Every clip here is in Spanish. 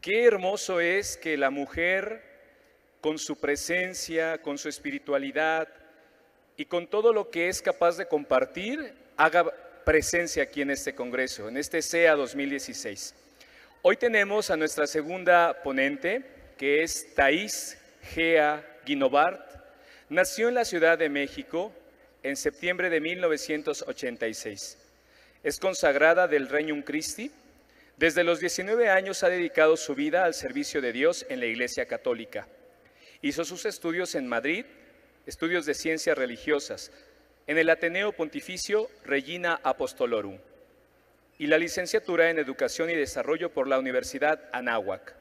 Qué hermoso es que la mujer, con su presencia, con su espiritualidad y con todo lo que es capaz de compartir, haga presencia aquí en este Congreso, en este SEA 2016. Hoy tenemos a nuestra segunda ponente, que es Thais Gea Guinovart. Nació en la Ciudad de México en septiembre de 1986. Es consagrada del Regnum Christi. Desde los 19 años ha dedicado su vida al servicio de Dios en la Iglesia Católica. Hizo sus estudios en Madrid, estudios de ciencias religiosas, en el Ateneo Pontificio Regina Apostolorum, y la licenciatura en Educación y Desarrollo por la Universidad Anáhuac.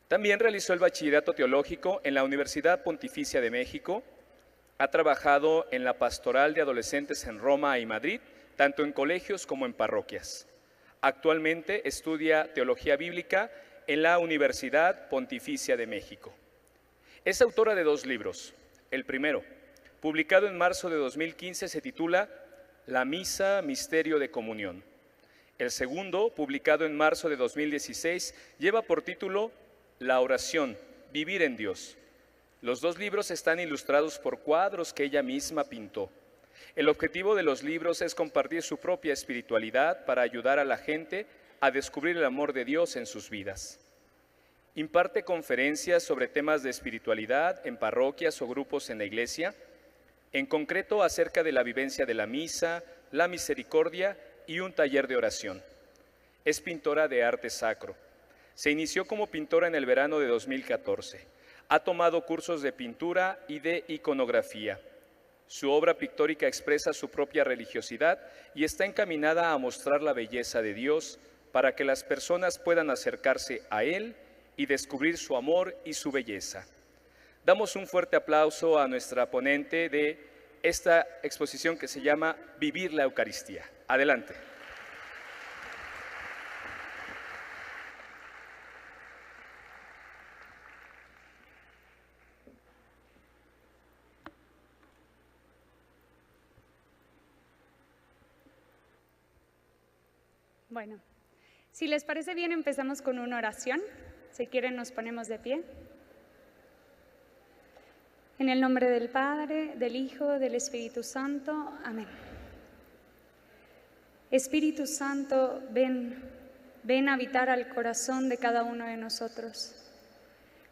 También realizó el bachillerato teológico en la Universidad Pontificia de México. Ha trabajado en la pastoral de adolescentes en Roma y Madrid, tanto en colegios como en parroquias. Actualmente estudia Teología Bíblica en la Universidad Pontificia de México. Es autora de 2 libros. El primero, publicado en marzo de 2015, se titula La Misa, Misterio de Comunión. El segundo, publicado en marzo de 2016, lleva por título La Oración, Vivir en Dios. Los 2 libros están ilustrados por cuadros que ella misma pintó. El objetivo de los libros es compartir su propia espiritualidad para ayudar a la gente a descubrir el amor de Dios en sus vidas. Imparte conferencias sobre temas de espiritualidad en parroquias o grupos en la iglesia, en concreto acerca de la vivencia de la misa, la misericordia y un taller de oración. Es pintora de arte sacro. Se inició como pintora en el verano de 2014. Ha tomado cursos de pintura y de iconografía. Su obra pictórica expresa su propia religiosidad y está encaminada a mostrar la belleza de Dios para que las personas puedan acercarse a Él y descubrir su amor y su belleza. Damos un fuerte aplauso a nuestra ponente de esta exposición que se llama Vivir la Eucaristía. Adelante. Bueno, si les parece bien, empezamos con una oración. Si quieren, nos ponemos de pie. En el nombre del Padre, del Hijo, del Espíritu Santo. Amén. Espíritu Santo, ven a habitar al corazón de cada uno de nosotros.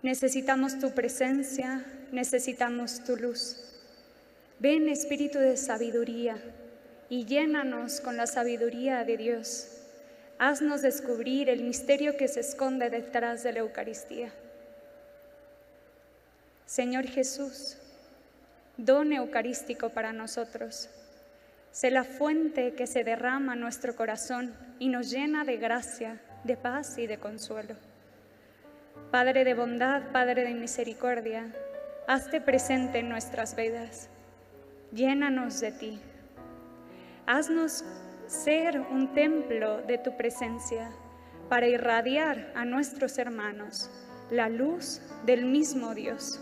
Necesitamos tu presencia, necesitamos tu luz. Ven, Espíritu de sabiduría, y llénanos con la sabiduría de Dios. Haznos descubrir el misterio que se esconde detrás de la Eucaristía. Señor Jesús, don eucarístico para nosotros. Sé la fuente que se derrama en nuestro corazón y nos llena de gracia, de paz y de consuelo. Padre de bondad, Padre de misericordia, hazte presente en nuestras vidas. Llénanos de ti. Haznos ser un templo de tu presencia para irradiar a nuestros hermanos la luz del mismo Dios.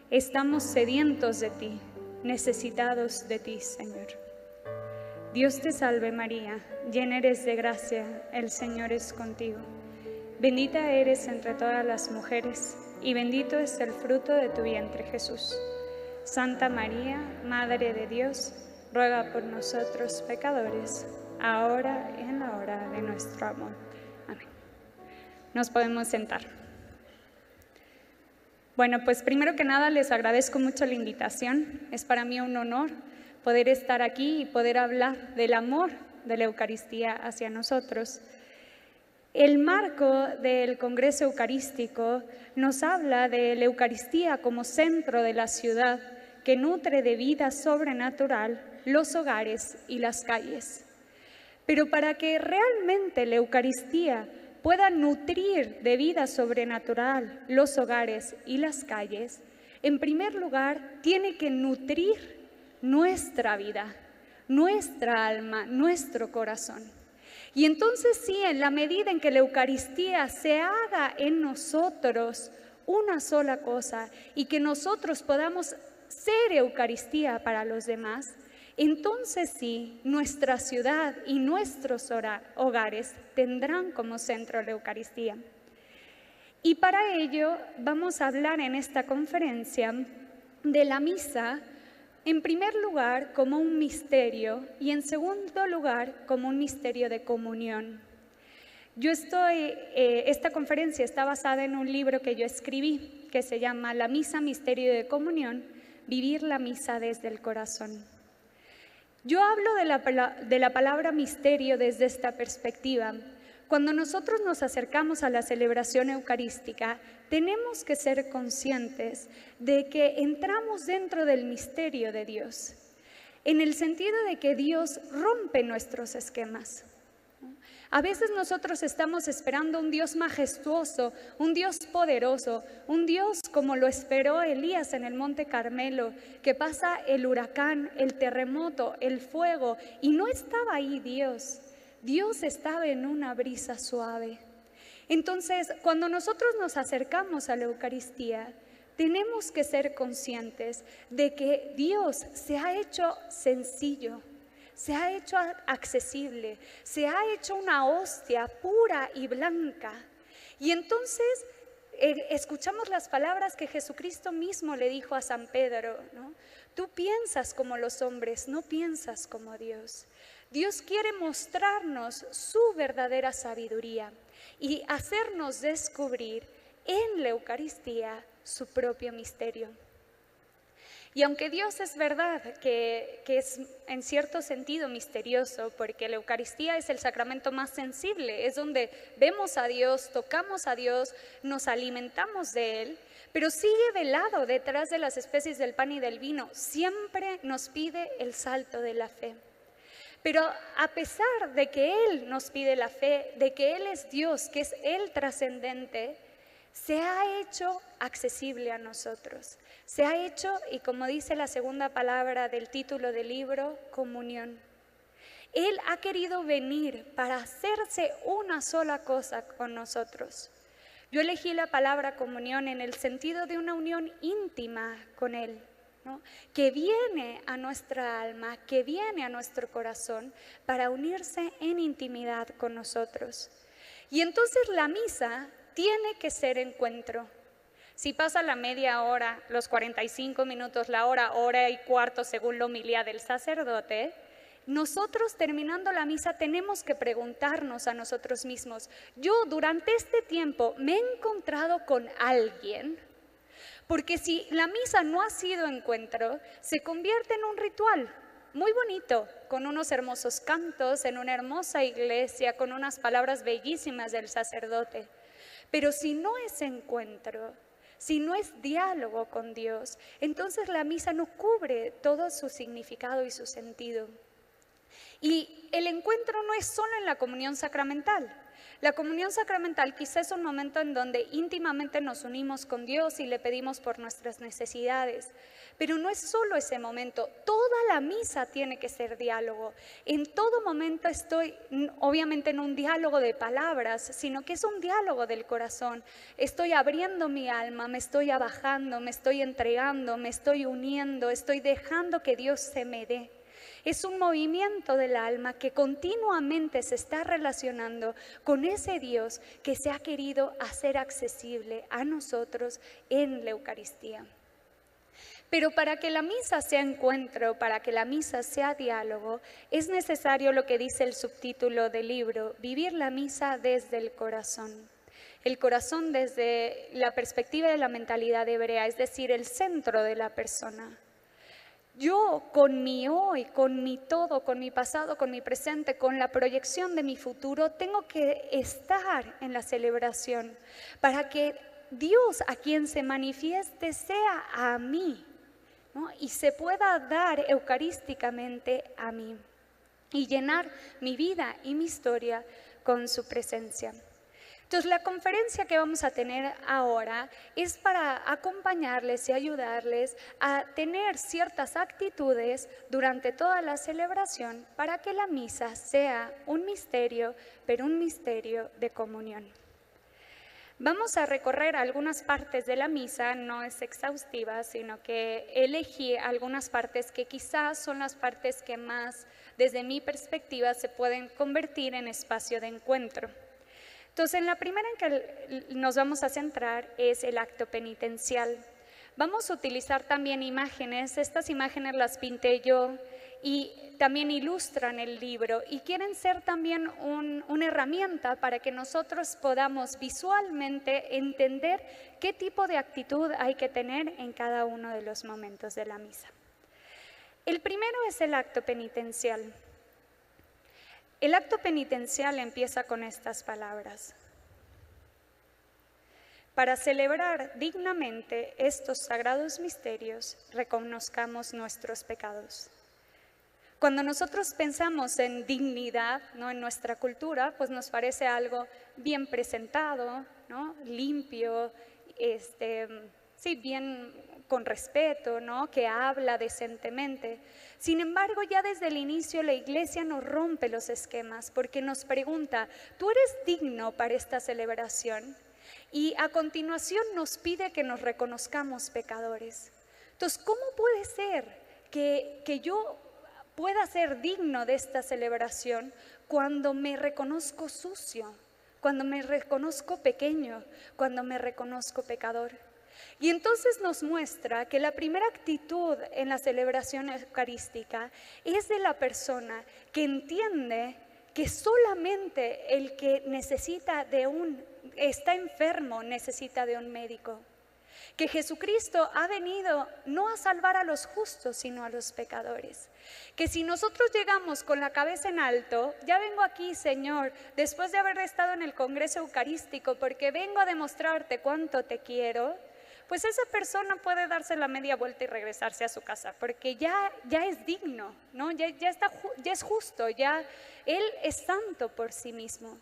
Estamos sedientos de ti, necesitados de ti, Señor. Dios te salve María, llena eres de gracia, el Señor es contigo. Bendita eres entre todas las mujeres y bendito es el fruto de tu vientre, Jesús. Santa María, Madre de Dios, ruega por nosotros pecadores, ahora y en la hora de nuestro amor. Amén. Nos podemos sentar. Bueno, pues primero que nada les agradezco mucho la invitación. Es para mí un honor poder estar aquí y poder hablar del amor de la Eucaristía hacia nosotros. El marco del Congreso Eucarístico nos habla de la Eucaristía como centro de la ciudad que nutre de vida sobrenatural los hogares y las calles. Pero para que realmente la Eucaristía pueda nutrir de vida sobrenatural los hogares y las calles, en primer lugar tiene que nutrir nuestra vida, nuestra alma, nuestro corazón. Y entonces sí, en la medida en que la Eucaristía se haga en nosotros una sola cosa y que nosotros podamos ser Eucaristía para los demás, entonces sí, nuestra ciudad y nuestros hogares tendrán como centro la Eucaristía. Y para ello vamos a hablar en esta conferencia de la misa, en primer lugar como un misterio y en segundo lugar como un misterio de comunión. Esta conferencia está basada en un libro que yo escribí que se llama La Misa, Misterio de Comunión, vivir la misa desde el corazón. Yo hablo de la palabra misterio desde esta perspectiva. Cuando nosotros nos acercamos a la celebración eucarística, tenemos que ser conscientes de que entramos dentro del misterio de Dios, en el sentido de que Dios rompe nuestros esquemas. A veces nosotros estamos esperando un Dios majestuoso, un Dios poderoso, un Dios como lo esperó Elías en el Monte Carmelo, que pasa el huracán, el terremoto, el fuego, y no estaba ahí Dios. Dios estaba en una brisa suave. Entonces, cuando nosotros nos acercamos a la Eucaristía, tenemos que ser conscientes de que Dios se ha hecho sencillo, se ha hecho accesible, se ha hecho una hostia pura y blanca. Y entonces escuchamos las palabras que Jesucristo mismo le dijo a San Pedro, ¿no? Tú piensas como los hombres, no piensas como Dios. Dios quiere mostrarnos su verdadera sabiduría y hacernos descubrir en la Eucaristía su propio misterio. Y aunque Dios es verdad que es en cierto sentido misterioso, porque la Eucaristía es el sacramento más sensible, es donde vemos a Dios, tocamos a Dios, nos alimentamos de Él, pero sigue velado detrás de las especies del pan y del vino, siempre nos pide el salto de la fe. Pero a pesar de que Él nos pide la fe, de que Él es Dios, que es el trascendente, se ha hecho accesible a nosotros. Se ha hecho, y como dice la segunda palabra del título del libro, comunión. Él ha querido venir para hacerse una sola cosa con nosotros. Yo elegí la palabra comunión en el sentido de una unión íntima con Él, ¿no? Que viene a nuestra alma, que viene a nuestro corazón para unirse en intimidad con nosotros. Y entonces la misa tiene que ser encuentro. Si pasa la media hora, los 45 minutos, la hora y cuarto según la homilía del sacerdote, nosotros terminando la misa tenemos que preguntarnos a nosotros mismos, yo durante este tiempo me he encontrado con alguien, porque si la misa no ha sido encuentro, se convierte en un ritual muy bonito, con unos hermosos cantos, en una hermosa iglesia, con unas palabras bellísimas del sacerdote. Pero si no es encuentro, si no es diálogo con Dios, entonces la misa no cubre todo su significado y su sentido. Y el encuentro no es solo en la comunión sacramental. La comunión sacramental quizás es un momento en donde íntimamente nos unimos con Dios y le pedimos por nuestras necesidades. Pero no es solo ese momento, toda la misa tiene que ser diálogo. En todo momento estoy, obviamente no un diálogo de palabras, sino que es un diálogo del corazón. Estoy abriendo mi alma, me estoy abajando, me estoy entregando, me estoy uniendo, estoy dejando que Dios se me dé. Es un movimiento del alma que continuamente se está relacionando con ese Dios que se ha querido hacer accesible a nosotros en la Eucaristía. Pero para que la misa sea encuentro, para que la misa sea diálogo, es necesario lo que dice el subtítulo del libro, vivir la misa desde el corazón. El corazón desde la perspectiva de la mentalidad hebrea, es decir, el centro de la persona. Yo con mi hoy, con mi todo, con mi pasado, con mi presente, con la proyección de mi futuro, tengo que estar en la celebración para que Dios a quien se manifieste sea a mí, ¿no? Y se pueda dar eucarísticamente a mí y llenar mi vida y mi historia con su presencia. Entonces, la conferencia que vamos a tener ahora es para acompañarles y ayudarles a tener ciertas actitudes durante toda la celebración para que la misa sea un misterio, pero un misterio de comunión. Vamos a recorrer algunas partes de la misa, no es exhaustiva, sino que elegí algunas partes que quizás son las partes que más, desde mi perspectiva, se pueden convertir en espacio de encuentro. Entonces, en la primera en que nos vamos a centrar es el acto penitencial. Vamos a utilizar también imágenes, estas imágenes las pinté yo y también ilustran el libro y quieren ser también una herramienta para que nosotros podamos visualmente entender qué tipo de actitud hay que tener en cada uno de los momentos de la misa. El primero es el acto penitencial. El acto penitencial empieza con estas palabras: para celebrar dignamente estos sagrados misterios, reconozcamos nuestros pecados. Cuando nosotros pensamos en dignidad, ¿no?, en nuestra cultura, pues nos parece algo bien presentado, ¿no?, limpio, sí, bien con respeto, ¿no?, que habla decentemente. Sin embargo, ya desde el inicio la Iglesia nos rompe los esquemas porque nos pregunta: ¿tú eres digno para esta celebración? Y a continuación nos pide que nos reconozcamos pecadores. Entonces, ¿cómo puede ser que yo pueda ser digno de esta celebración cuando me reconozco sucio, cuando me reconozco pequeño, cuando me reconozco pecador? Y entonces nos muestra que la primera actitud en la celebración eucarística es de la persona que entiende que solamente el que está enfermo necesita de un médico. Que Jesucristo ha venido no a salvar a los justos, sino a los pecadores. Que si nosotros llegamos con la cabeza en alto: ya vengo aquí, Señor, después de haber estado en el Congreso Eucarístico, porque vengo a demostrarte cuánto te quiero, pues esa persona puede darse la media vuelta y regresarse a su casa, porque ya es digno, ¿no? Ya es justo, ya Él es santo por sí mismo.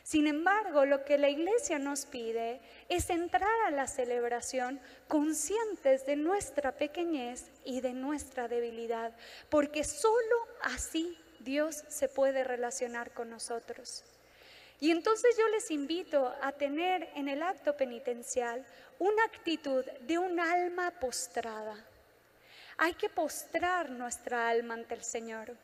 Sin embargo, lo que la Iglesia nos pide es entrar a la celebración conscientes de nuestra pequeñez y de nuestra debilidad, porque solo así Dios se puede relacionar con nosotros. Y entonces yo les invito a tener en el acto penitencial una actitud de un alma postrada. Hay que postrar nuestra alma ante el Señor.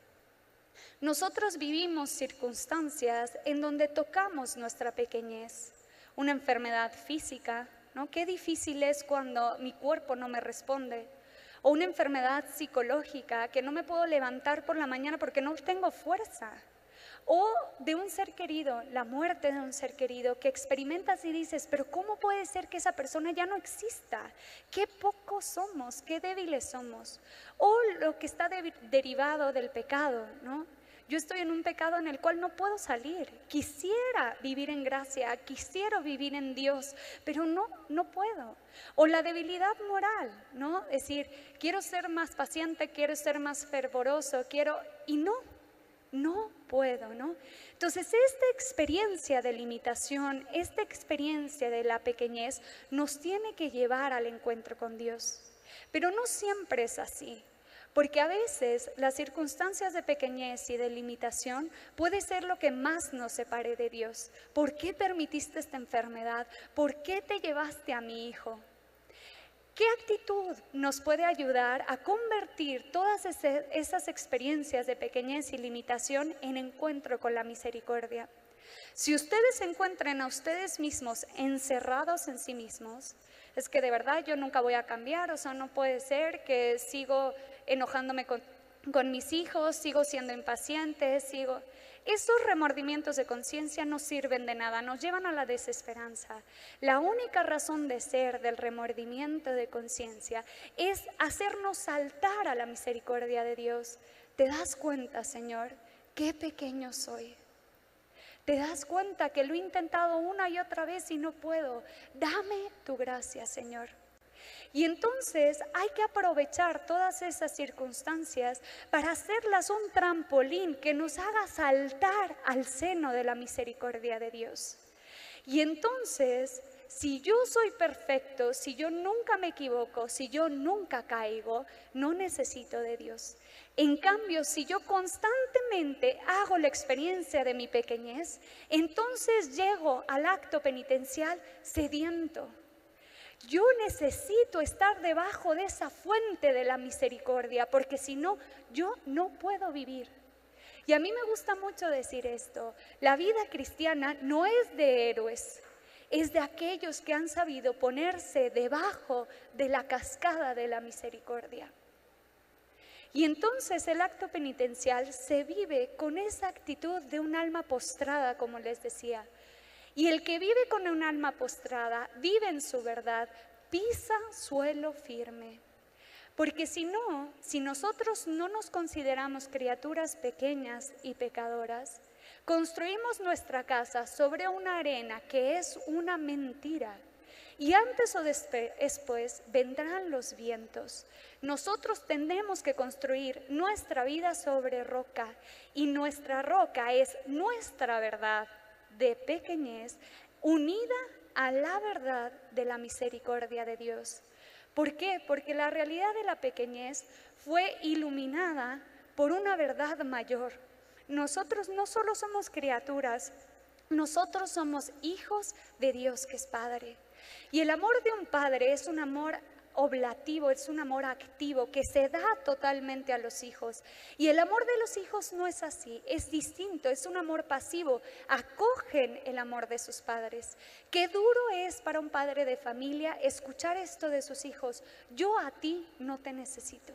Nosotros vivimos circunstancias en donde tocamos nuestra pequeñez, una enfermedad física, ¿no? Qué difícil es cuando mi cuerpo no me responde, o una enfermedad psicológica que no me puedo levantar por la mañana porque no tengo fuerza, o de un ser querido, la muerte de un ser querido que experimentas y dices: pero ¿cómo puede ser que esa persona ya no exista? Qué pocos somos, qué débiles somos. O lo que está derivado del pecado, ¿no? Yo estoy en un pecado en el cual no puedo salir. Quisiera vivir en gracia, quisiera vivir en Dios, pero no puedo. O la debilidad moral, ¿no? Es decir, quiero ser más paciente, quiero ser más fervoroso, y no puedo, ¿no? Entonces, esta experiencia de limitación, esta experiencia de la pequeñez nos tiene que llevar al encuentro con Dios. Pero no siempre es así, porque a veces las circunstancias de pequeñez y de limitación puede ser lo que más nos separe de Dios. ¿Por qué permitiste esta enfermedad? ¿Por qué te llevaste a mi hijo? ¿Qué actitud nos puede ayudar a convertir todas esas experiencias de pequeñez y limitación en encuentro con la misericordia? Si ustedes se encuentran a ustedes mismos encerrados en sí mismos, es que de verdad yo nunca voy a cambiar, o sea, no puede ser que sigo enojándome con mis hijos, sigo siendo impaciente, Esos remordimientos de conciencia no sirven de nada, nos llevan a la desesperanza. La única razón de ser del remordimiento de conciencia es hacernos saltar a la misericordia de Dios. ¿Te das cuenta, Señor, qué pequeño soy? ¿Te das cuenta que lo he intentado una y otra vez y no puedo? Dame tu gracia, Señor. Y entonces hay que aprovechar todas esas circunstancias para hacerlas un trampolín que nos haga saltar al seno de la misericordia de Dios. Y entonces, si yo soy perfecto, si yo nunca me equivoco, si yo nunca caigo, no necesito de Dios. En cambio, si yo constantemente hago la experiencia de mi pequeñez, entonces llego al acto penitencial sediento. Yo necesito estar debajo de esa fuente de la misericordia, porque si no, yo no puedo vivir. Y a mí me gusta mucho decir esto, la vida cristiana no es de héroes, es de aquellos que han sabido ponerse debajo de la cascada de la misericordia. Y entonces el acto penitencial se vive con esa actitud de un alma postrada, como les decía. Y el que vive con un alma postrada, vive en su verdad, pisa suelo firme. Porque si nosotros no nos consideramos criaturas pequeñas y pecadoras, construimos nuestra casa sobre una arena que es una mentira. Y antes o después vendrán los vientos. Nosotros tenemos que construir nuestra vida sobre roca, y nuestra roca es nuestra verdad de pequeñez unida a la verdad de la misericordia de Dios. ¿Por qué? Porque la realidad de la pequeñez fue iluminada por una verdad mayor. Nosotros no solo somos criaturas, nosotros somos hijos de Dios que es Padre. Y el amor de un padre es un amor oblativo, es un amor activo que se da totalmente a los hijos. Y el amor de los hijos no es así, es distinto, es un amor pasivo, acogen el amor de sus padres. Qué duro es para un padre de familia escuchar esto de sus hijos: yo a ti no te necesito.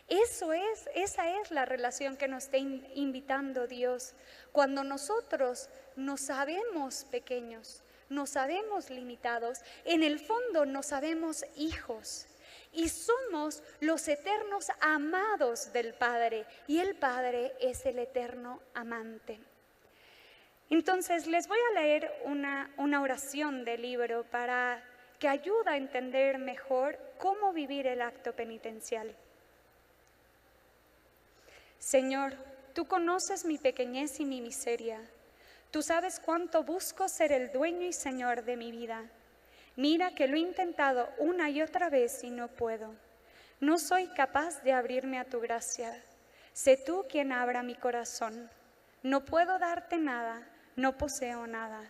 Esa es la relación que nos está invitando Dios. Cuando nosotros nos sabemos pequeños, nos sabemos limitados, en el fondo nos sabemos hijos y somos los eternos amados del Padre, y el Padre es el eterno amante. Entonces les voy a leer una oración del libro para que ayude a entender mejor cómo vivir el acto penitencial. Señor, tú conoces mi pequeñez y mi miseria. Tú sabes cuánto busco ser el dueño y señor de mi vida. Mira que lo he intentado una y otra vez y no puedo. No soy capaz de abrirme a tu gracia. Sé tú quien abra mi corazón. No puedo darte nada, no poseo nada.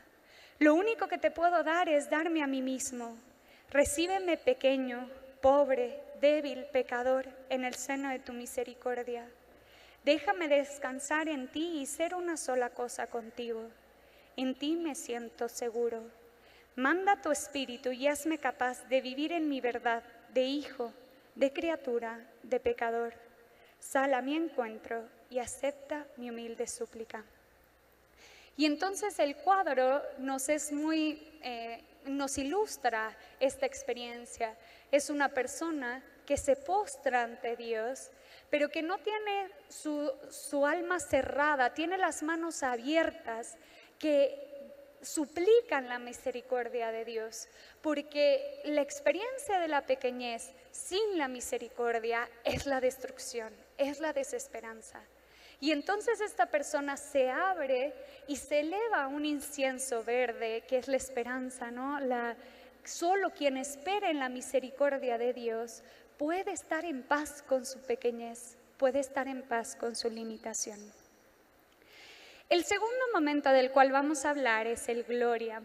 Lo único que te puedo dar es darme a mí mismo. Recíbeme pequeño, pobre, débil, pecador, en el seno de tu misericordia. Déjame descansar en ti y ser una sola cosa contigo. En ti me siento seguro. Manda tu espíritu y hazme capaz de vivir en mi verdad de hijo, de criatura, de pecador. Sal a mi encuentro y acepta mi humilde súplica. Y entonces el cuadro nos ilustra esta experiencia. Es una persona que se postra ante Dios, pero que no tiene su alma cerrada, tiene las manos abiertas, que suplican la misericordia de Dios, porque la experiencia de la pequeñez sin la misericordia es la destrucción, es la desesperanza. Y entonces esta persona se abre y se eleva un incienso verde, que es la esperanza, ¿no? Solo quien espera en la misericordia de Dios puede estar en paz con su pequeñez, puede estar en paz con su limitación. El segundo momento del cual vamos a hablar es el Gloria.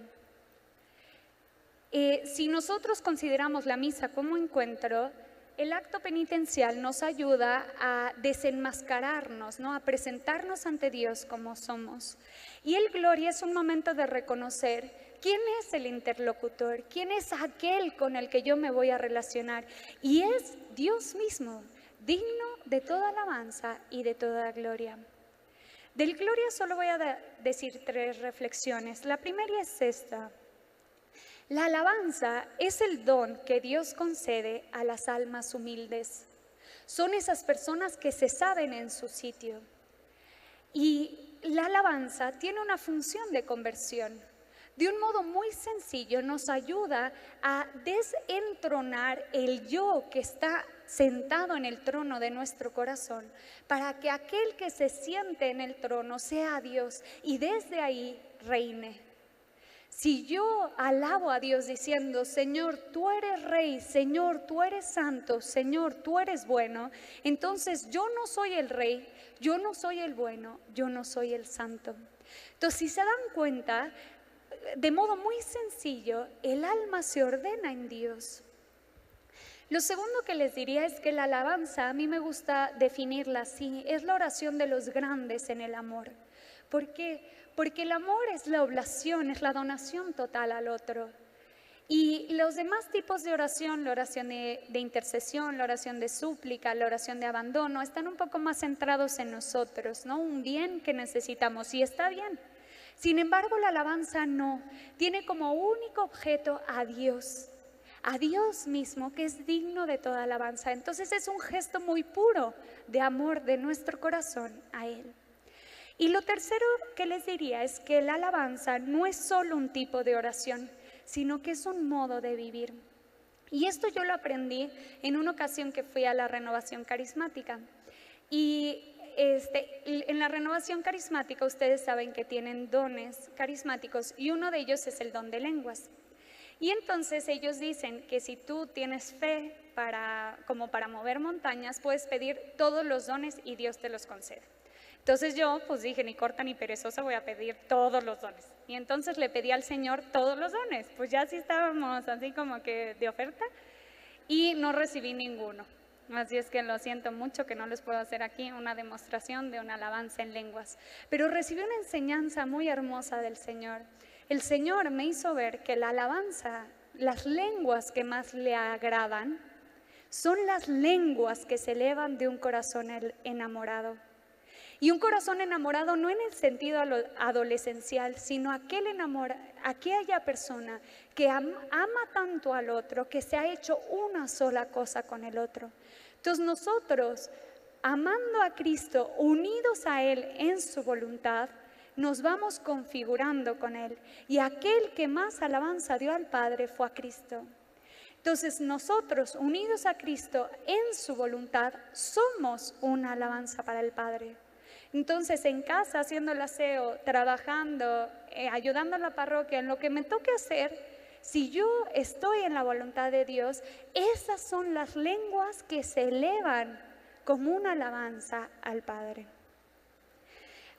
Si nosotros consideramos la misa como encuentro, el acto penitencial nos ayuda a desenmascararnos, ¿no? A presentarnos ante Dios como somos. Y el Gloria es un momento de reconocer quién es el interlocutor, quién es aquel con el que yo me voy a relacionar. Y es Dios mismo, digno de toda alabanza y de toda gloria. Del Gloria solo voy a decir 3 reflexiones. La primera es esta. La alabanza es el don que Dios concede a las almas humildes. Son esas personas que se saben en su sitio. Y la alabanza tiene una función de conversión. De un modo muy sencillo nos ayuda a desentronar el yo que está sentado en el trono de nuestro corazón, para que aquel que se siente en el trono sea Dios y desde ahí reine. Si yo alabo a Dios diciendo: Señor, tú eres Rey, Señor, tú eres santo, Señor, tú eres bueno, entonces yo no soy el Rey, yo no soy el bueno, yo no soy el santo. Entonces, si se dan cuenta, de modo muy sencillo, el alma se ordena en Dios. Lo segundo que les diría es que la alabanza, a mí me gusta definirla así, es la oración de los grandes en el amor. ¿Por qué? Porque el amor es la oblación, es la donación total al otro. Y los demás tipos de oración, la oración de intercesión, la oración de súplica, la oración de abandono, están un poco más centrados en nosotros, ¿no? Un bien que necesitamos, y está bien. Sin embargo, la alabanza no, tiene como único objeto a Dios mismo, que es digno de toda alabanza. Entonces es un gesto muy puro de amor de nuestro corazón a Él. Y lo tercero que les diría es que la alabanza no es solo un tipo de oración, sino que es un modo de vivir. Y esto yo lo aprendí en una ocasión que fui a la renovación carismática. Y en la renovación carismática ustedes saben que tienen dones carismáticos y uno de ellos es el don de lenguas. Y entonces ellos dicen que si tú tienes fe como para mover montañas, puedes pedir todos los dones y Dios te los concede. Entonces yo pues dije, ni corta ni perezosa, voy a pedir todos los dones. Y entonces le pedí al Señor todos los dones. Pues ya sí estábamos así como que de oferta y no recibí ninguno. Así es que lo siento mucho que no les puedo hacer aquí una demostración de una alabanza en lenguas. Pero recibí una enseñanza muy hermosa del Señor. El Señor me hizo ver que la alabanza, las lenguas que más le agradan, son las lenguas que se elevan de un corazón enamorado. Y un corazón enamorado no en el sentido adolescencial, sino aquella persona que ama tanto al otro, que se ha hecho una sola cosa con el otro. Entonces nosotros, amando a Cristo, unidos a Él en su voluntad, nos vamos configurando con Él. Y aquel que más alabanza dio al Padre fue a Cristo. Entonces nosotros, unidos a Cristo en su voluntad, somos una alabanza para el Padre. Entonces en casa, haciendo el aseo, trabajando, ayudando a la parroquia, en lo que me toque hacer, si yo estoy en la voluntad de Dios, esas son las lenguas que se elevan como una alabanza al Padre.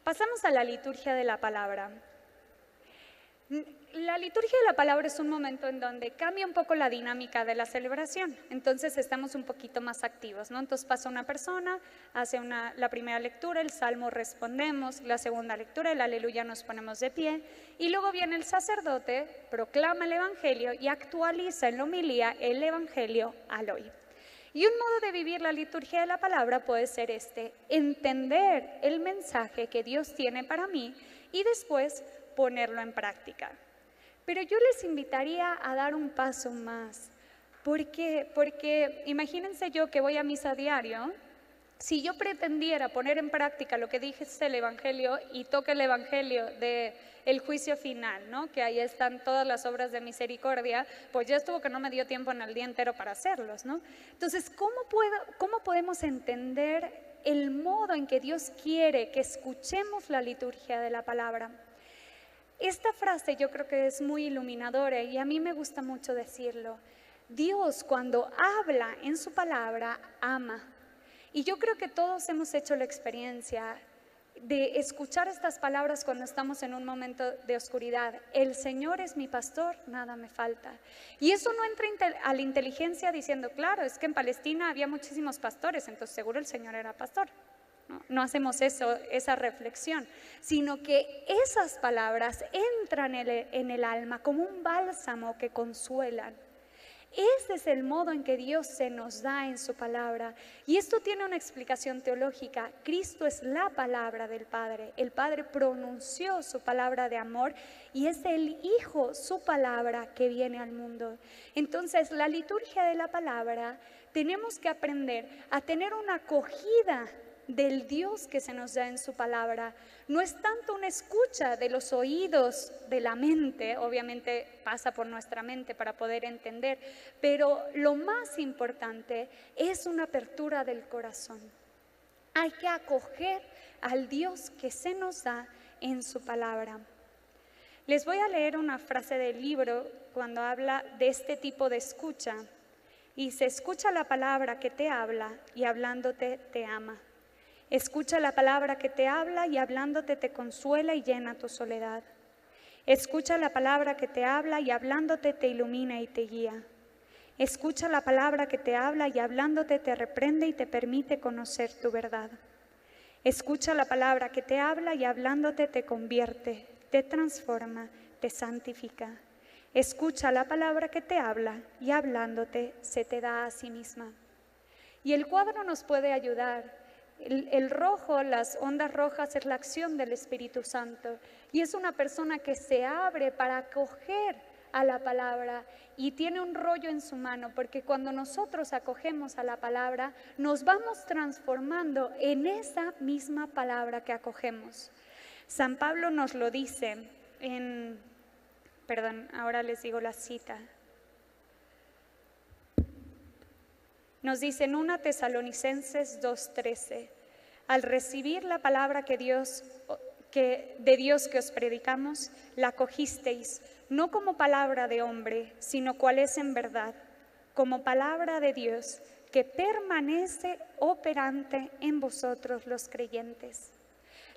Pasamos a la liturgia de la palabra. La liturgia de la palabra es un momento en donde cambia un poco la dinámica de la celebración. Entonces estamos un poquito más activos, ¿no? Entonces pasa una persona, hace la primera lectura, el salmo respondemos, la segunda lectura, el aleluya, nos ponemos de pie. Y luego viene el sacerdote, proclama el evangelio y actualiza en la homilía el evangelio al hoy. Y un modo de vivir la liturgia de la palabra puede ser entender el mensaje que Dios tiene para mí y después ponerlo en práctica. Pero yo les invitaría a dar un paso más. ¿Por qué? Porque imagínense yo que voy a misa diario. Si yo pretendiera poner en práctica lo que dice el Evangelio y toque el Evangelio del juicio final, ¿no? Que ahí están todas las obras de misericordia, pues ya estuvo que no me dio tiempo en el día entero para hacerlos, ¿no? Entonces, ¿cómo podemos entender el modo en que Dios quiere que escuchemos la liturgia de la palabra? Esta frase yo creo que es muy iluminadora y a mí me gusta mucho decirlo. Dios, cuando habla en su palabra, ama. Y yo creo que todos hemos hecho la experiencia de escuchar estas palabras cuando estamos en un momento de oscuridad. El Señor es mi pastor, nada me falta. Y eso no entra a la inteligencia diciendo, claro, es que en Palestina había muchísimos pastores, entonces seguro el Señor era pastor. No hacemos esa reflexión, sino que esas palabras entran en el alma como un bálsamo que consuelan. Ese es el modo en que Dios se nos da en su palabra. Y esto tiene una explicación teológica. Cristo es la palabra del Padre. El Padre pronunció su palabra de amor y es el Hijo su palabra que viene al mundo. Entonces, la liturgia de la palabra, tenemos que aprender a tener una acogida del Dios que se nos da en su palabra. No es tanto una escucha de los oídos de la mente, obviamente pasa por nuestra mente para poder entender, pero lo más importante es una apertura del corazón. Hay que acoger al Dios que se nos da en su palabra. Les voy a leer una frase del libro cuando habla de este tipo de escucha. Y se escucha la palabra que te habla y hablándote te ama. Escucha la palabra que te habla y hablándote te consuela y llena tu soledad. Escucha la palabra que te habla y hablándote te ilumina y te guía. Escucha la palabra que te habla y hablándote te reprende y te permite conocer tu verdad. Escucha la palabra que te habla y hablándote te convierte, te transforma, te santifica. Escucha la palabra que te habla y hablándote se te da a sí misma. Y el cuadro nos puede ayudar. El rojo, las ondas rojas, es la acción del Espíritu Santo. Y es una persona que se abre para acoger a la palabra y tiene un rollo en su mano, porque cuando nosotros acogemos a la palabra, nos vamos transformando en esa misma palabra que acogemos. San Pablo nos lo dice ahora les digo la cita. Nos dice en 1 Tesalonicenses 2:13, al recibir la palabra de Dios que os predicamos, la acogisteis, no como palabra de hombre, sino cual es en verdad, como palabra de Dios, que permanece operante en vosotros los creyentes.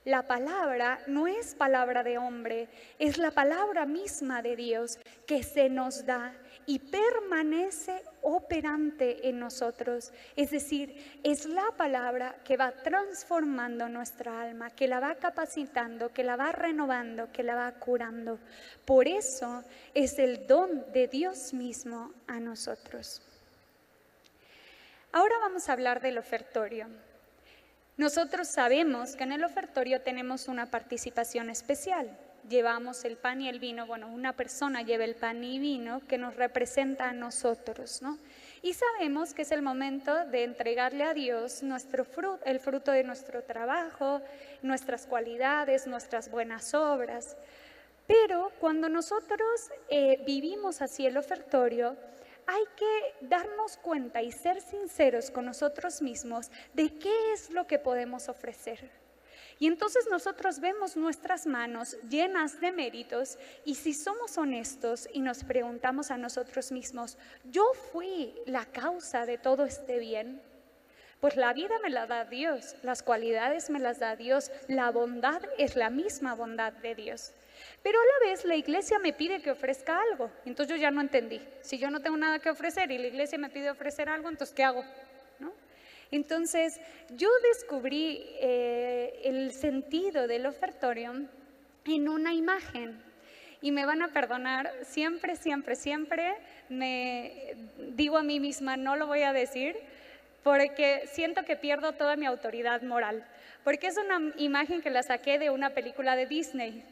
La palabra no es palabra de hombre, es la palabra misma de Dios que se nos da y permanece operante en nosotros. Es decir, es la palabra que va transformando nuestra alma, que la va capacitando, que la va renovando, que la va curando. Por eso es el don de Dios mismo a nosotros. Ahora vamos a hablar del ofertorio. Nosotros sabemos que en el ofertorio tenemos una participación especial. Llevamos el pan y el vino, una persona lleva el pan y vino que nos representa a nosotros, ¿no? Y sabemos que es el momento de entregarle a Dios el fruto de nuestro trabajo, nuestras cualidades, nuestras buenas obras. Pero cuando nosotros vivimos así el ofertorio, hay que darnos cuenta y ser sinceros con nosotros mismos de qué es lo que podemos ofrecer. Y entonces nosotros vemos nuestras manos llenas de méritos y si somos honestos y nos preguntamos a nosotros mismos, ¿yo fui la causa de todo este bien? Pues la vida me la da Dios, las cualidades me las da Dios, la bondad es la misma bondad de Dios. Pero a la vez la iglesia me pide que ofrezca algo, entonces yo ya no entendí. Si yo no tengo nada que ofrecer y la iglesia me pide ofrecer algo, entonces ¿qué hago? ¿No? Entonces yo descubrí el sentido del ofertorio en una imagen. Y me van a perdonar, siempre me digo a mí misma, no lo voy a decir, porque siento que pierdo toda mi autoridad moral. Porque es una imagen que la saqué de una película de Disney.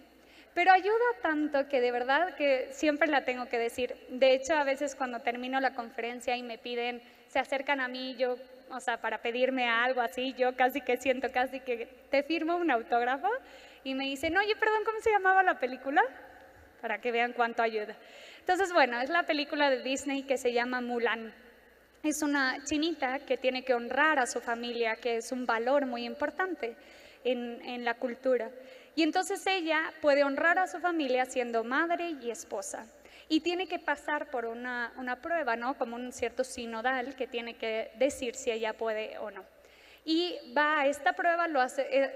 Pero ayuda tanto que de verdad que siempre la tengo que decir. De hecho, a veces cuando termino la conferencia y me piden, se acercan a mí, para pedirme algo así, yo casi que siento que te firmo un autógrafo y me dicen, oye, perdón, ¿cómo se llamaba la película? Para que vean cuánto ayuda. Entonces, es la película de Disney que se llama Mulan. Es una chinita que tiene que honrar a su familia, que es un valor muy importante en la cultura. Y entonces ella puede honrar a su familia siendo madre y esposa. Y tiene que pasar por una prueba, ¿no? Como un cierto sinodal que tiene que decir si ella puede o no. Y va a esta prueba,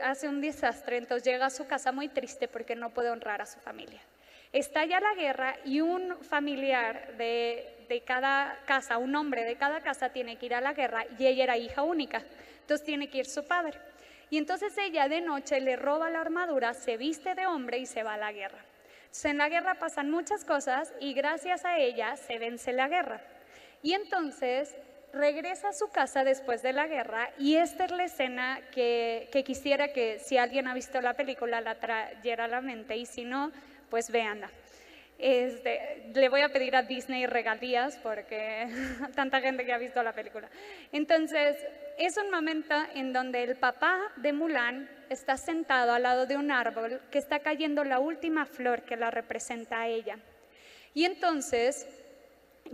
hace un desastre, entonces llega a su casa muy triste porque no puede honrar a su familia. Estalla la guerra y un familiar de cada casa, un hombre de cada casa tiene que ir a la guerra y ella era hija única, entonces tiene que ir su padre. Y entonces ella de noche le roba la armadura, se viste de hombre y se va a la guerra. Entonces en la guerra pasan muchas cosas y gracias a ella se vence la guerra. Y entonces regresa a su casa después de la guerra y esta es la escena que quisiera que si alguien ha visto la película la trayera a la mente y si no, pues véanla. Le voy a pedir a Disney regalías porque tanta gente que ha visto la película. Entonces, es un momento en donde el papá de Mulan está sentado al lado de un árbol que está cayendo la última flor que la representa a ella. Y entonces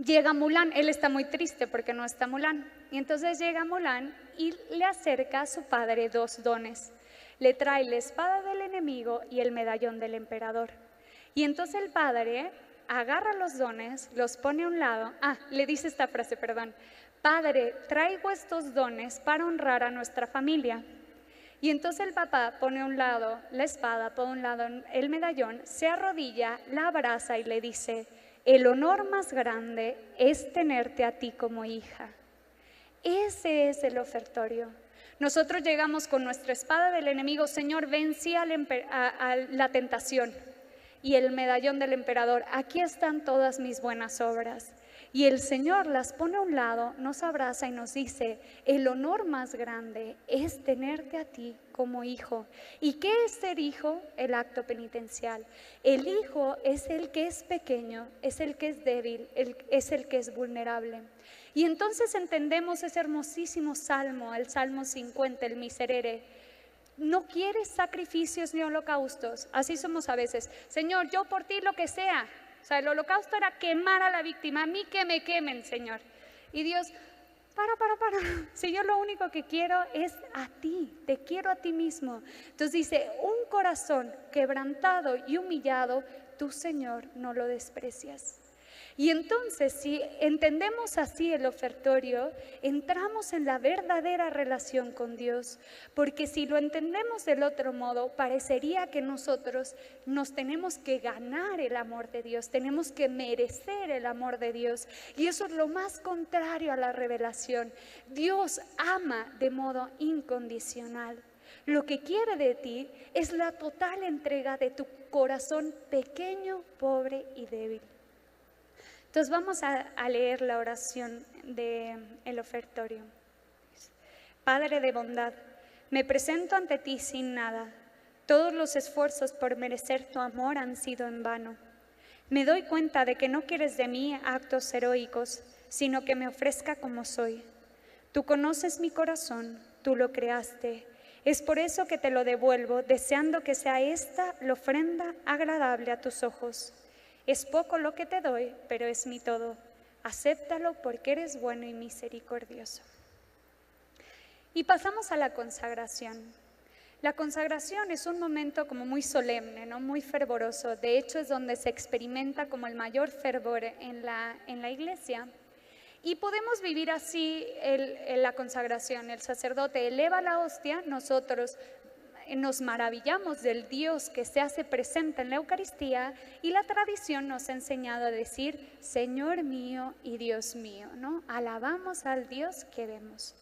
llega Mulan, él está muy triste porque no está Mulan. Y entonces llega Mulan y le acerca a su padre 2 dones. Le trae la espada del enemigo y el medallón del emperador. Y entonces el padre agarra los dones, los pone a un lado. Le dice esta frase, Padre, traigo estos dones para honrar a nuestra familia. Y entonces el papá pone a un lado la espada, pone a un lado el medallón, se arrodilla, la abraza y le dice, el honor más grande es tenerte a ti como hija. Ese es el ofertorio. Nosotros llegamos con nuestra espada del enemigo, Señor, vencí a la tentación y el medallón del emperador. Aquí están todas mis buenas obras. Y el Señor las pone a un lado, nos abraza y nos dice, el honor más grande es tenerte a ti como hijo. ¿Y qué es ser hijo? El acto penitencial. El hijo es el que es pequeño, es el que es débil, es el que es vulnerable. Y entonces entendemos ese hermosísimo salmo, el Salmo 50, el Miserere. No quieres sacrificios ni holocaustos. Así somos a veces. Señor, yo por ti lo que sea. O sea, el holocausto era quemar a la víctima. A mí que me quemen, Señor. Y Dios, para. Si yo lo único que quiero es a ti, te quiero a ti mismo. Entonces dice, un corazón quebrantado y humillado, tú, Señor, no lo desprecias. Y entonces, si entendemos así el ofertorio, entramos en la verdadera relación con Dios, porque si lo entendemos del otro modo, parecería que nosotros nos tenemos que ganar el amor de Dios, tenemos que merecer el amor de Dios, y eso es lo más contrario a la revelación. Dios ama de modo incondicional. Lo que quiere de ti es la total entrega de tu corazón pequeño, pobre y débil. Entonces vamos a leer la oración del ofertorio. Padre de bondad, me presento ante ti sin nada. Todos los esfuerzos por merecer tu amor han sido en vano. Me doy cuenta de que no quieres de mí actos heroicos, sino que me ofrezca como soy. Tú conoces mi corazón, tú lo creaste. Es por eso que te lo devuelvo, deseando que sea esta la ofrenda agradable a tus ojos. Es poco lo que te doy, pero es mi todo. Acéptalo porque eres bueno y misericordioso. Y pasamos a la consagración. La consagración es un momento como muy solemne, ¿no? Muy fervoroso. De hecho, es donde se experimenta como el mayor fervor en la iglesia. Y podemos vivir así la consagración. El sacerdote eleva la hostia, nosotros nos maravillamos del Dios que se hace presente en la Eucaristía, y la tradición nos ha enseñado a decir Señor mío y Dios mío, ¿no? Alabamos al Dios que vemos.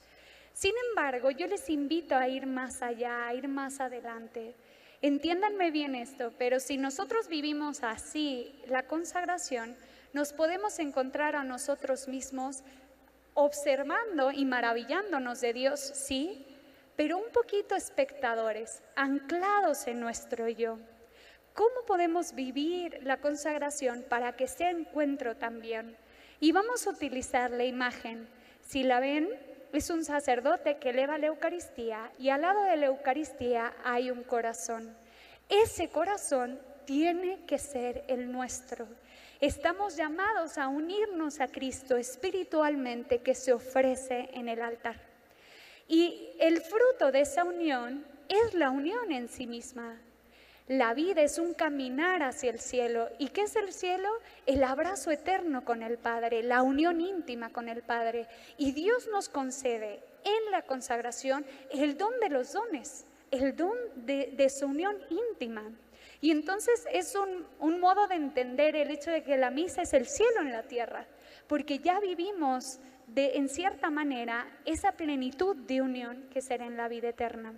Sin embargo, yo les invito a ir más allá, a ir más adelante. Entiéndanme bien esto, pero si nosotros vivimos así la consagración, nos podemos encontrar a nosotros mismos observando y maravillándonos de Dios, sí, pero un poquito espectadores, anclados en nuestro yo. ¿Cómo podemos vivir la consagración para que sea encuentro también? Y vamos a utilizar la imagen. Si la ven, es un sacerdote que eleva la Eucaristía y al lado de la Eucaristía hay un corazón. Ese corazón tiene que ser el nuestro. Estamos llamados a unirnos a Cristo espiritualmente que se ofrece en el altar. Y el fruto de esa unión es la unión en sí misma. La vida es un caminar hacia el cielo. ¿Y qué es el cielo? El abrazo eterno con el Padre, la unión íntima con el Padre. Y Dios nos concede en la consagración el don de los dones, el don de su unión íntima. Y entonces es un modo de entender el hecho de que la misa es el cielo en la tierra, porque ya vivimos en cierta manera esa plenitud de unión que será en la vida eterna.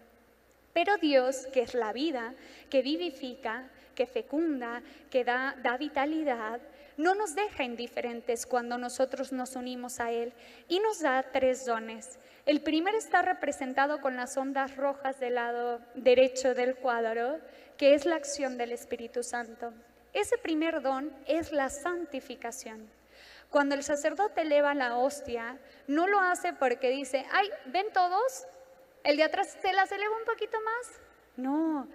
Pero Dios, que es la vida, que vivifica, que fecunda, que da vitalidad, no nos deja indiferentes cuando nosotros nos unimos a Él y nos da 3 dones. El primero está representado con las ondas rojas del lado derecho del cuadro, que es la acción del Espíritu Santo. Ese primer don es la santificación. Cuando el sacerdote eleva la hostia, no lo hace porque dice, ay, ¿ven todos? ¿El de atrás se las eleva un poquito más? No,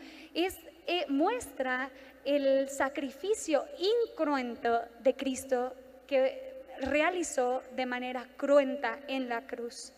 muestra el sacrificio incruento de Cristo que realizó de manera cruenta en la cruz.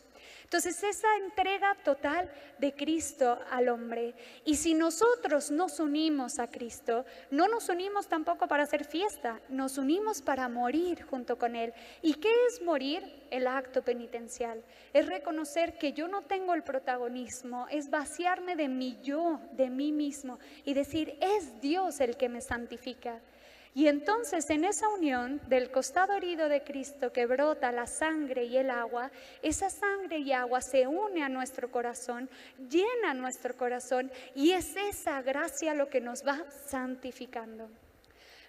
Entonces, esa entrega total de Cristo al hombre. Y si nosotros nos unimos a Cristo, no nos unimos tampoco para hacer fiesta, nos unimos para morir junto con Él. ¿Y qué es morir? El acto penitencial. Es reconocer que yo no tengo el protagonismo, es vaciarme de mi yo, de mí mismo, y decir, es Dios el que me santifica. Y entonces en esa unión del costado herido de Cristo que brota la sangre y el agua, esa sangre y agua se une a nuestro corazón, llena nuestro corazón y es esa gracia lo que nos va santificando.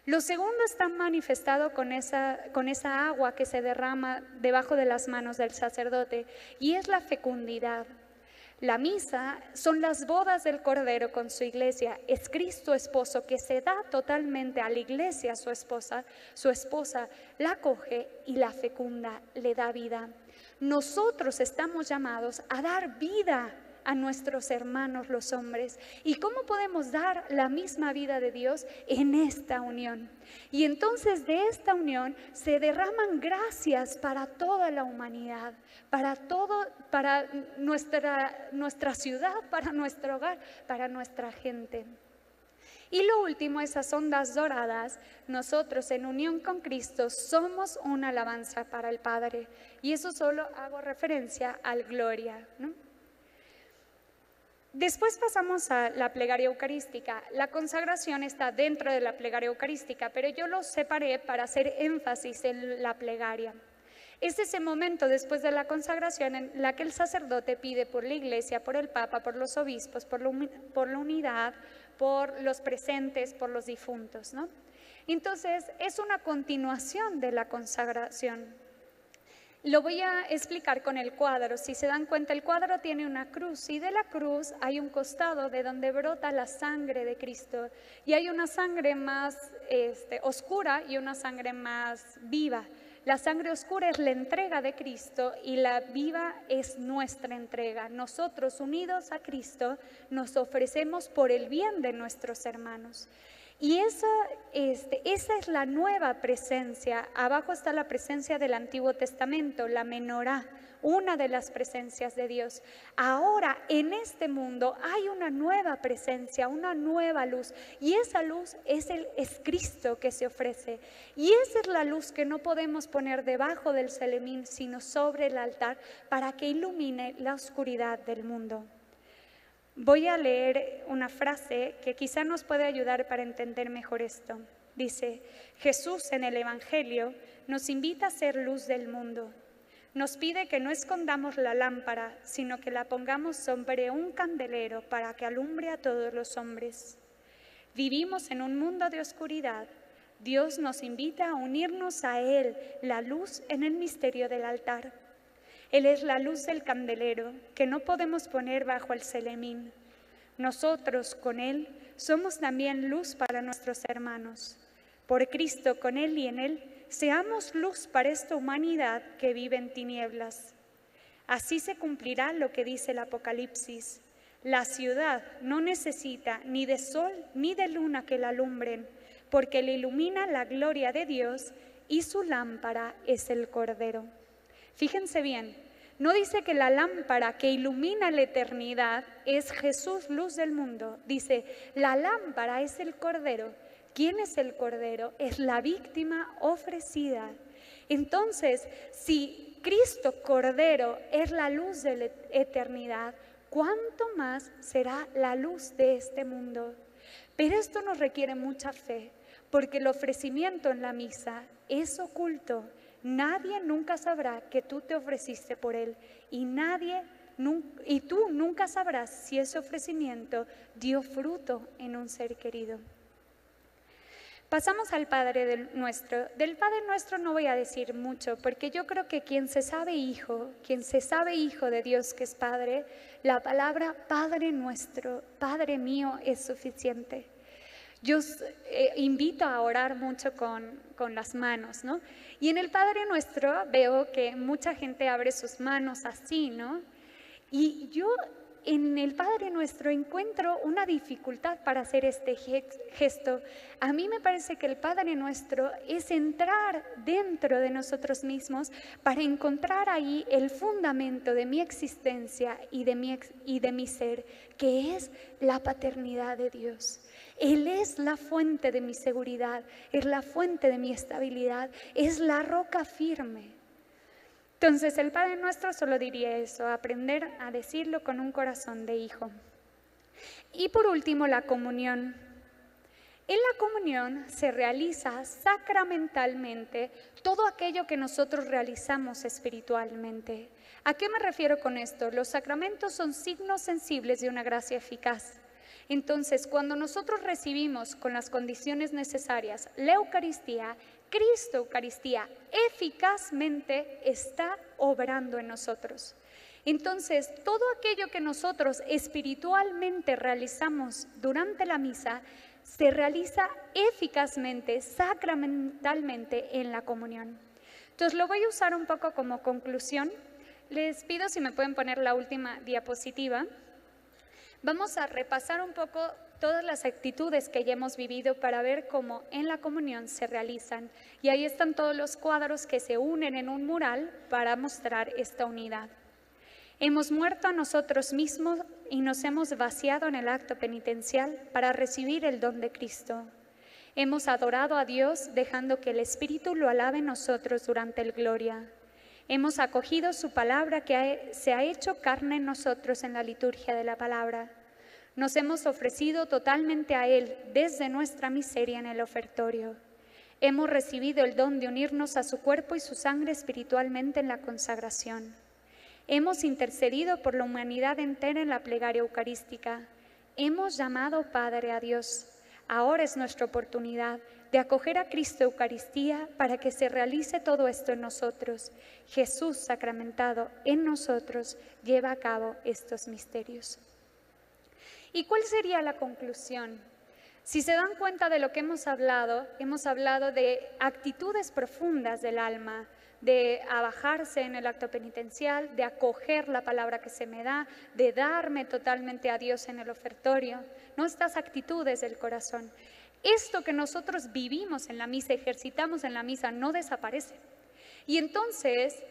Lo segundo está manifestado con esa agua que se derrama debajo de las manos del sacerdote y es la fecundidad. La misa son las bodas del Cordero con su iglesia. Es Cristo esposo que se da totalmente a la iglesia, a su esposa la acoge y la fecunda, le da vida. Nosotros estamos llamados a dar vida a nuestros hermanos los hombres. ¿Y cómo podemos dar la misma vida de Dios? En esta unión. Y entonces de esta unión se derraman gracias para toda la humanidad, para nuestra ciudad, para nuestro hogar, para nuestra gente. Y lo último, esas ondas doradas, nosotros en unión con Cristo somos una alabanza para el Padre. Y eso solo hago referencia al Gloria, ¿no? Después pasamos a la plegaria eucarística. La consagración está dentro de la plegaria eucarística, pero yo lo separé para hacer énfasis en la plegaria. Es ese momento después de la consagración en la que el sacerdote pide por la iglesia, por el Papa, por los obispos, por la unidad, por los presentes, por los difuntos, ¿no? Entonces, es una continuación de la consagración. Lo voy a explicar con el cuadro. Si se dan cuenta, el cuadro tiene una cruz y de la cruz hay un costado de donde brota la sangre de Cristo. Y hay una sangre más oscura y una sangre más viva. La sangre oscura es la entrega de Cristo y la viva es nuestra entrega. Nosotros, unidos a Cristo, nos ofrecemos por el bien de nuestros hermanos. Y esa es la nueva presencia. Abajo está la presencia del Antiguo Testamento, la menorá, una de las presencias de Dios. Ahora en este mundo hay una nueva presencia, una nueva luz. Y esa luz es Cristo que se ofrece. Y esa es la luz que no podemos poner debajo del celemín, sino sobre el altar para que ilumine la oscuridad del mundo. Voy a leer una frase que quizá nos puede ayudar para entender mejor esto. Dice, Jesús en el Evangelio nos invita a ser luz del mundo. Nos pide que no escondamos la lámpara, sino que la pongamos sobre un candelero para que alumbre a todos los hombres. Vivimos en un mundo de oscuridad. Dios nos invita a unirnos a Él, la luz en el misterio del altar. Él es la luz del candelero que no podemos poner bajo el celemín. Nosotros con Él somos también luz para nuestros hermanos. Por Cristo, con Él y en Él, seamos luz para esta humanidad que vive en tinieblas. Así se cumplirá lo que dice el Apocalipsis. La ciudad no necesita ni de sol ni de luna que la alumbren, porque le ilumina la gloria de Dios y su lámpara es el Cordero. Fíjense bien, no dice que la lámpara que ilumina la eternidad es Jesús, luz del mundo. Dice, la lámpara es el Cordero. ¿Quién es el Cordero? Es la víctima ofrecida. Entonces, si Cristo Cordero es la luz de la eternidad, ¿cuánto más será la luz de este mundo? Pero esto nos requiere mucha fe, porque el ofrecimiento en la misa es oculto. Nadie nunca sabrá que tú te ofreciste por Él y tú nunca sabrás si ese ofrecimiento dio fruto en un ser querido. Pasamos al Padre Nuestro. Del Padre Nuestro no voy a decir mucho, porque yo creo que quien se sabe hijo de Dios que es Padre, la palabra Padre Nuestro, Padre mío es suficiente. Yo invito a orar mucho con las manos, ¿no? Y en el Padre Nuestro veo que mucha gente abre sus manos así, ¿no? Y yo en el Padre Nuestro encuentro una dificultad para hacer este gesto. A mí me parece que el Padre Nuestro es entrar dentro de nosotros mismos para encontrar ahí el fundamento de mi existencia y de mi ser, que es la paternidad de Dios. Él es la fuente de mi seguridad, es la fuente de mi estabilidad, es la roca firme. Entonces el Padre Nuestro solo diría eso, aprender a decirlo con un corazón de hijo. Y por último la comunión. En la comunión se realiza sacramentalmente todo aquello que nosotros realizamos espiritualmente. ¿A qué me refiero con esto? Los sacramentos son signos sensibles de una gracia eficaz. Entonces, cuando nosotros recibimos con las condiciones necesarias la Eucaristía, Cristo Eucaristía eficazmente está obrando en nosotros. Entonces, todo aquello que nosotros espiritualmente realizamos durante la misa se realiza eficazmente, sacramentalmente en la comunión. Entonces, lo voy a usar un poco como conclusión. Les pido si me pueden poner la última diapositiva. Vamos a repasar un poco todas las actitudes que ya hemos vivido para ver cómo en la comunión se realizan. Y ahí están todos los cuadros que se unen en un mural para mostrar esta unidad. Hemos muerto a nosotros mismos y nos hemos vaciado en el acto penitencial para recibir el don de Cristo. Hemos adorado a Dios dejando que el Espíritu lo alabe en nosotros durante el Gloria. Hemos acogido su palabra que se ha hecho carne en nosotros en la liturgia de la palabra. Nos hemos ofrecido totalmente a Él desde nuestra miseria en el ofertorio. Hemos recibido el don de unirnos a su cuerpo y su sangre espiritualmente en la consagración. Hemos intercedido por la humanidad entera en la plegaria eucarística. Hemos llamado Padre a Dios. Ahora es nuestra oportunidad de acoger a Cristo Eucaristía para que se realice todo esto en nosotros. Jesús sacramentado en nosotros lleva a cabo estos misterios. ¿Y cuál sería la conclusión? Si se dan cuenta de lo que hemos hablado de actitudes profundas del alma, de abajarse en el acto penitencial, de acoger la palabra que se me da, de darme totalmente a Dios en el ofertorio, ¿no? Estas actitudes del corazón. Esto que nosotros vivimos en la misa, ejercitamos en la misa, no desaparece. Y entonces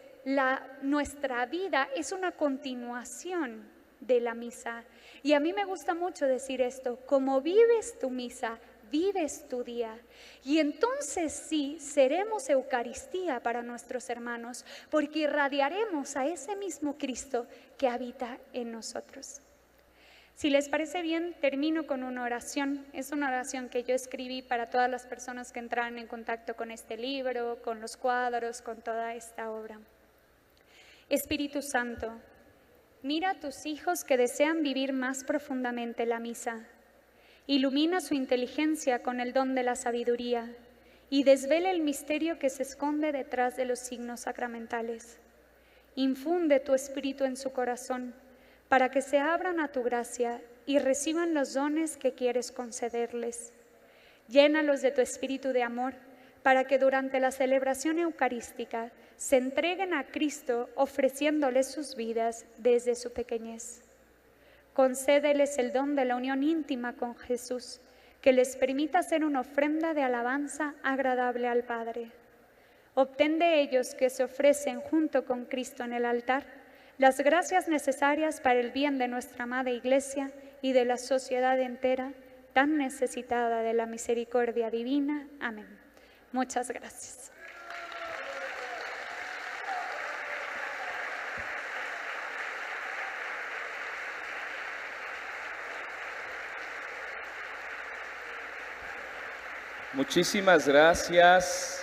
nuestra vida es una continuación de la misa. Y a mí me gusta mucho decir esto: como vives tu misa, vives tu día. Y entonces sí, seremos Eucaristía para nuestros hermanos, porque irradiaremos a ese mismo Cristo que habita en nosotros. Si les parece bien, termino con una oración. Es una oración que yo escribí para todas las personas que entraran en contacto con este libro, con los cuadros, con toda esta obra. Espíritu Santo, mira a tus hijos que desean vivir más profundamente la misa. Ilumina su inteligencia con el don de la sabiduría y desvela el misterio que se esconde detrás de los signos sacramentales. Infunde tu espíritu en su corazón para que se abran a tu gracia y reciban los dones que quieres concederles. Llénalos de tu espíritu de amor para que durante la celebración eucarística se entreguen a Cristo ofreciéndoles sus vidas desde su pequeñez. Concédeles el don de la unión íntima con Jesús, que les permita hacer una ofrenda de alabanza agradable al Padre. Obtén de ellos que se ofrecen junto con Cristo en el altar las gracias necesarias para el bien de nuestra amada Iglesia y de la sociedad entera, tan necesitada de la misericordia divina. Amén. Muchas gracias. Muchísimas gracias.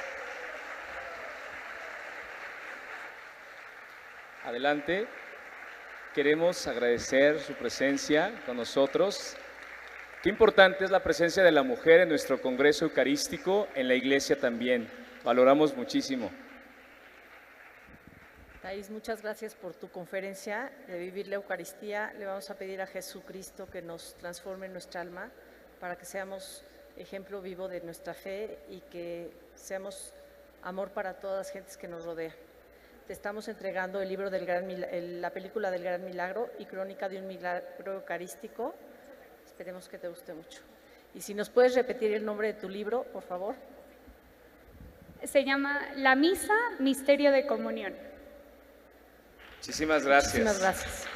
Adelante. Queremos agradecer su presencia con nosotros. Qué importante es la presencia de la mujer en nuestro Congreso Eucarístico, en la Iglesia también. Valoramos muchísimo. Thais, muchas gracias por tu conferencia de Vivir la Eucaristía. Le vamos a pedir a Jesucristo que nos transforme nuestra alma para que seamos ejemplo vivo de nuestra fe y que seamos amor para todas las gentes que nos rodean. Te estamos entregando el libro la película del Gran Milagro y Crónica de un Milagro Eucarístico. Esperemos que te guste mucho. Y si nos puedes repetir el nombre de tu libro, por favor. Se llama La Misa, Misterio de Comunión. Muchísimas gracias. Muchísimas gracias.